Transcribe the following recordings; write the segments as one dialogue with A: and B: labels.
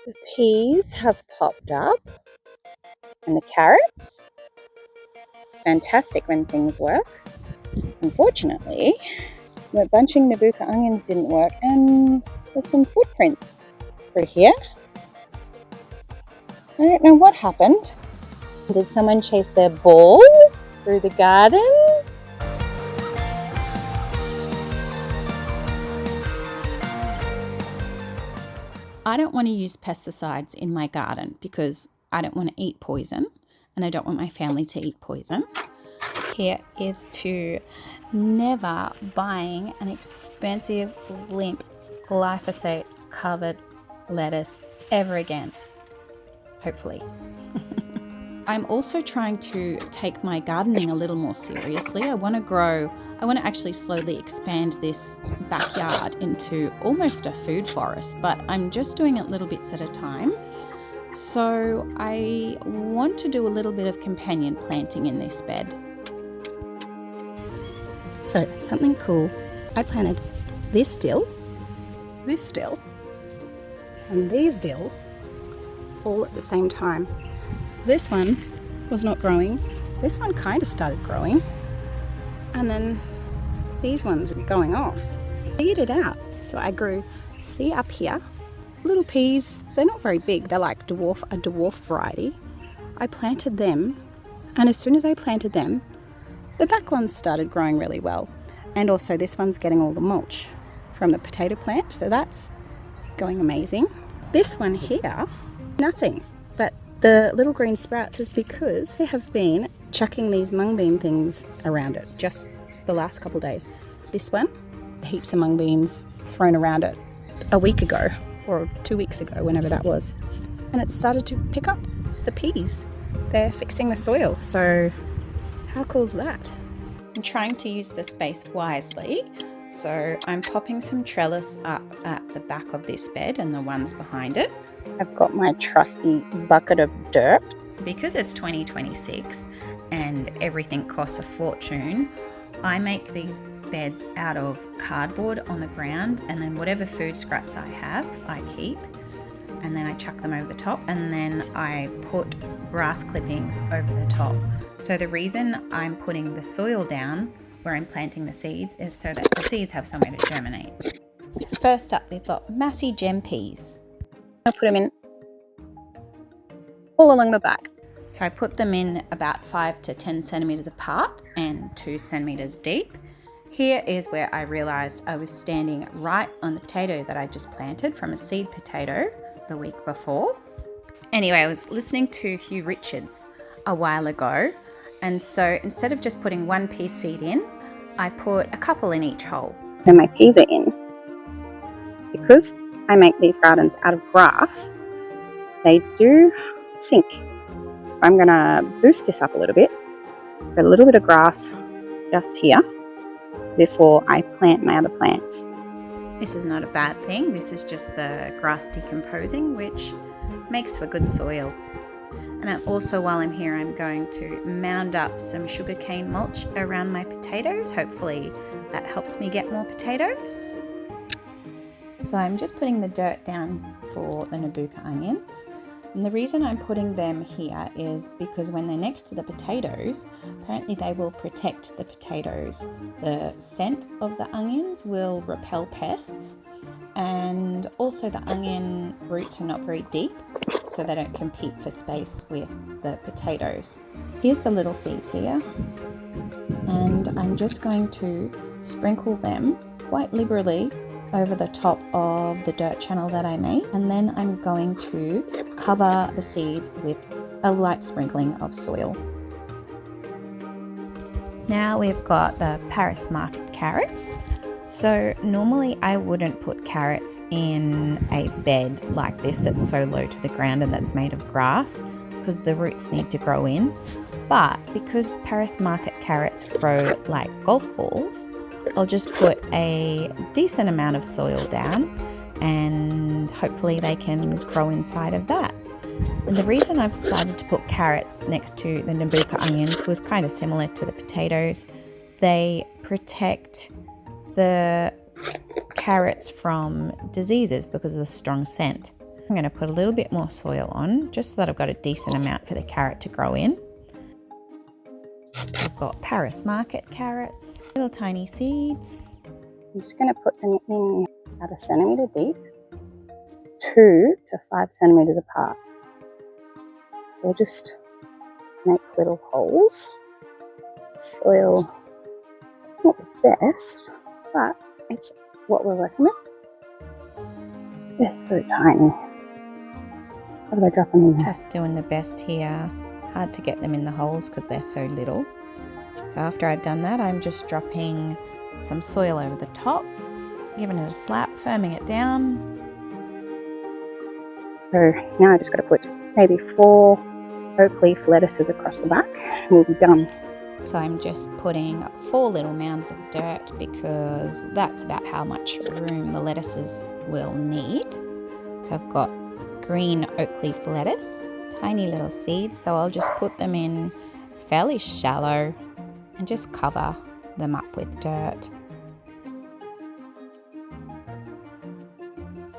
A: The peas have popped up and the carrots. Fantastic when things work. Unfortunately, the bunching Nabucco onions didn't work and there's some footprints through here. I don't know what happened. Did someone chase their ball through the garden?
B: I don't want to use pesticides in my garden because I don't want to eat poison and I don't want my family to eat poison. Here is to never buying an expensive, limp, glyphosate covered lettuce ever again. Hopefully. I'm also trying to take my gardening a little more seriously. I want to actually slowly expand this backyard into almost a food forest, but I'm just doing it little bits at a time. So I want to do a little bit of companion planting in this bed. So something cool, I planted this dill, and these dill all at the same time. This one was not growing. This one kind of started growing. And then these ones are going off. Figured it out. So I grew, see up here, little peas. They're not very big. They're like a dwarf variety. I planted them. And as soon as I planted them, the back ones started growing really well. And also this one's getting all the mulch from the potato plant. So that's going amazing. This one here, nothing. But the little green sprouts is because they have been chucking these mung bean things around it just the last couple of days. This one, heaps of mung beans thrown around it a week ago or 2 weeks ago, whenever that was. And it started to pick up the peas. They're fixing the soil. So how cool is that? I'm trying to use the space wisely. So I'm popping some trellis up at the back of this bed and the ones behind it.
A: I've got my trusty bucket of dirt.
B: Because it's 2026 and everything costs a fortune, I make these beds out of cardboard on the ground, and then whatever food scraps I have, I keep, and then I chuck them over the top, and then I put grass clippings over the top. So the reason I'm putting the soil down where I'm planting the seeds is so that the seeds have somewhere to germinate. First up, we've got Massey gem peas.
A: I'll put them in all along the back.
B: So I put them in about 5 to 10 centimeters apart and 2 centimeters deep. Here is where I realized I was standing right on the potato that I just planted from a seed potato the week before. Anyway, I was listening to Hugh Richards a while ago, and so instead of just putting one pea seed in, I put a couple in each hole.
A: When my peas are in, because I make these gardens out of grass, they do sink. So I'm going to boost this up a little bit, put a little bit of grass just here before I plant my other plants.
B: This is not a bad thing. This is just the grass decomposing, which makes for good soil. And also, while I'm here, I'm going to mound up some sugarcane mulch around my potatoes. Hopefully that helps me get more potatoes. So I'm just putting the dirt down for the Nabucco onions. And the reason I'm putting them here is because when they're next to the potatoes, apparently they will protect the potatoes. The scent of the onions will repel pests, and also the onion roots are not very deep, so they don't compete for space with the potatoes. Here's the little seeds here, and I'm just going to sprinkle them quite liberally over the top of the dirt channel that I made, and then I'm going to cover the seeds with a light sprinkling of soil. Now we've got the Paris market carrots. So normally I wouldn't put carrots in a bed like this that's so low to the ground and that's made of grass, because the roots need to grow in. But because Paris market carrots grow like golf balls, I'll just put a decent amount of soil down and hopefully they can grow inside of that. And the reason I've decided to put carrots next to the Nabucco onions was kind of similar to the potatoes. They protect the carrots from diseases because of the strong scent.
C: I'm going to put a little bit more soil on, just so that I've got a decent amount for the carrot to grow in. I've got Paris Market carrots, little tiny seeds.
A: I'm just going to put them in about 1 centimetre deep, 2 to 5 centimetres apart. We'll just make little holes. Soil, it's not the best, but it's what we're working with. They're so tiny. How do I drop them in there?
C: Just doing the best here. Hard to get them in the holes because they're so little. So after I've done that, I'm just dropping some soil over the top, giving it a slap, firming it down.
A: So now I just got to put maybe 4 oak leaf lettuces across the back and we'll be done.
C: So I'm just putting 4 little mounds of dirt because that's about how much room the lettuces will need. So I've got green oak leaf lettuce, tiny little seeds, so I'll just put them in fairly shallow and just cover them up with dirt.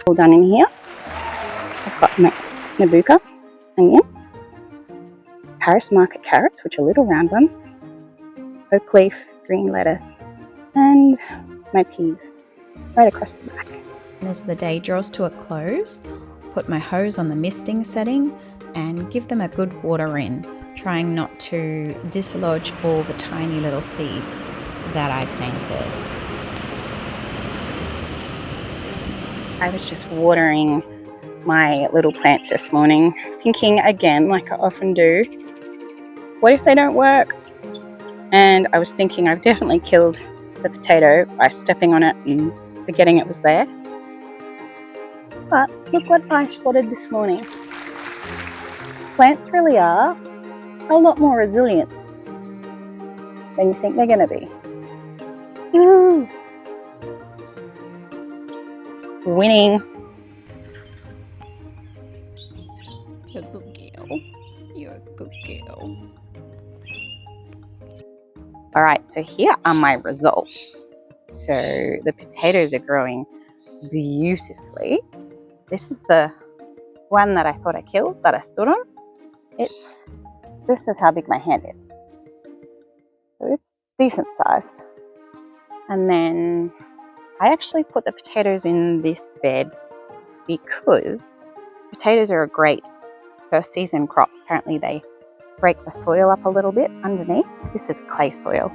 A: All done in here. I've got my Nabucco onions, Paris Market carrots, which are little round ones, oak leaf, green lettuce, and my peas right across the back.
C: As the day draws to a close, put my hose on the misting setting and give them a good water in, trying not to dislodge all the tiny little seeds that I planted.
A: I was just watering my little plants this morning, thinking again, like I often do, what if they don't work? And I was thinking I've definitely killed the potato by stepping on it and forgetting it was there. But look what I spotted this morning. Plants really are a lot more resilient than you think they're going to be. Woo! Winning.
C: You're a good girl. You're a good girl.
A: All right, so here are my results. So the potatoes are growing beautifully. This is the one that I thought I killed, that I stood on. This is how big my hand is. So it's decent sized. And then I actually put the potatoes in this bed because potatoes are a great first season crop. Apparently they break the soil up a little bit underneath. This is clay soil,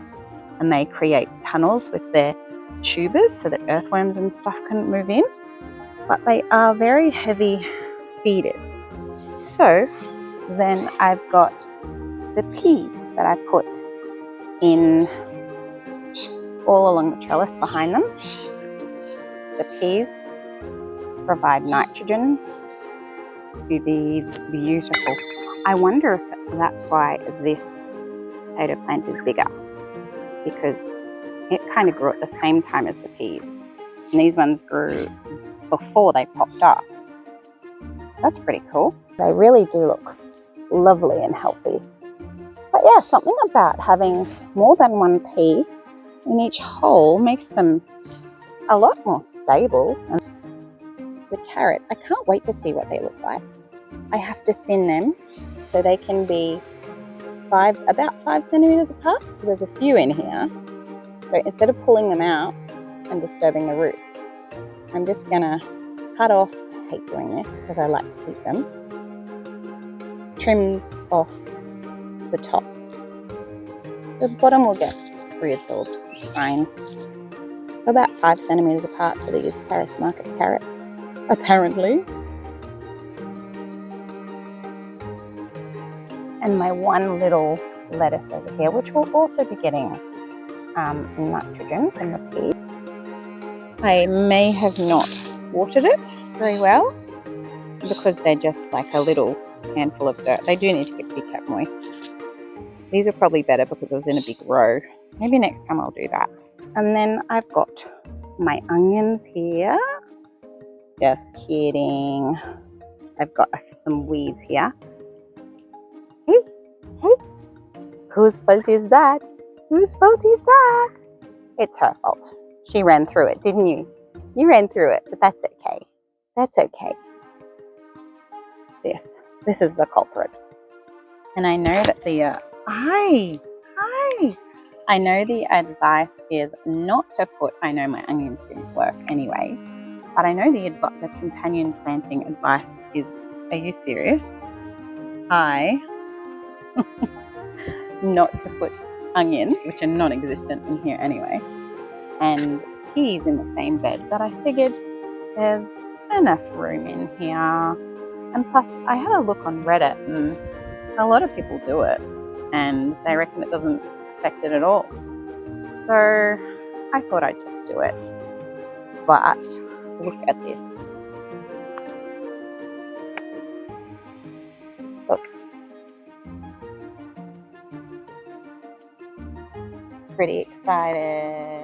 A: and they create tunnels with their tubers so that earthworms and stuff couldn't move in. But they are very heavy feeders. So then I've got the peas that I put in all along the trellis behind them. The peas provide nitrogen to these beautiful. I wonder if that's why this potato plant is bigger, because it kind of grew at the same time as the peas. And these ones grew before they popped up. That's pretty cool. They really do look lovely and healthy. But yeah, something about having more than one pea in each hole makes them a lot more stable. And the carrots, I can't wait to see what they look like. I have to thin them so they can be about 5 centimeters apart. So there's a few in here. So instead of pulling them out and disturbing the roots, I'm just gonna cut off, I hate doing this because I like to keep them, trim off the top. The bottom will get reabsorbed, it's fine. About 5 centimeters apart for these Paris Market carrots, apparently. And my one little lettuce over here, which will also be getting nitrogen from the pea. I may have not watered it very well because they're just like a little handful of dirt. They do need to be kept moist. These are probably better because it was in a big row. Maybe next time I'll do that. And then I've got my onions here. Just kidding. I've got some weeds here. Hey, whose fault is that? Whose fault is that? It's her fault. She ran through it, didn't you? You ran through it, but that's okay. That's okay. this. This is the culprit. And I know that the I know the advice is not to put, I know my onions didn't work anyway, but I know the companion planting advice is, are you serious? Not to put onions, which are non-existent in here anyway, and peas in the same bed, but I figured there's enough room in here. And plus, I had a look on Reddit and a lot of people do it and they reckon it doesn't affect it at all. So I thought I'd just do it. But look at this. Look. Pretty excited.